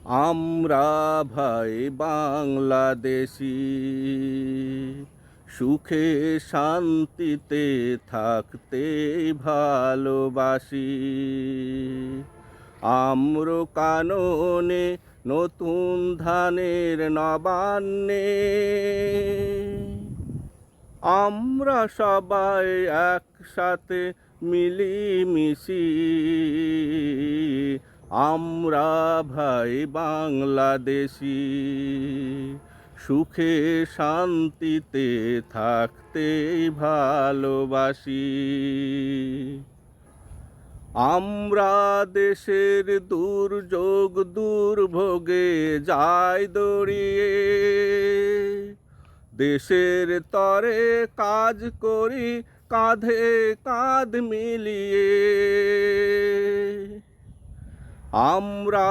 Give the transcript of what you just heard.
আমরা ভাই বাংলাদেশি, সুখে শান্তিতে থাকতে ভালোবাসি। আম্র কাননে নতুন ধানের নবান্নে আমরা সবাই একসাথে মিলিমিশি। আমরা ভাই বাংলাদেশি, সুখে শান্তিতে থাকতেই ভালোবাসি। আমরা দেশের দুর্যোগ দুর্ভোগে যাই দড়িয়ে, দেশের তরে কাজ করি কাঁধে কাঁধ মিলিয়ে। আমরা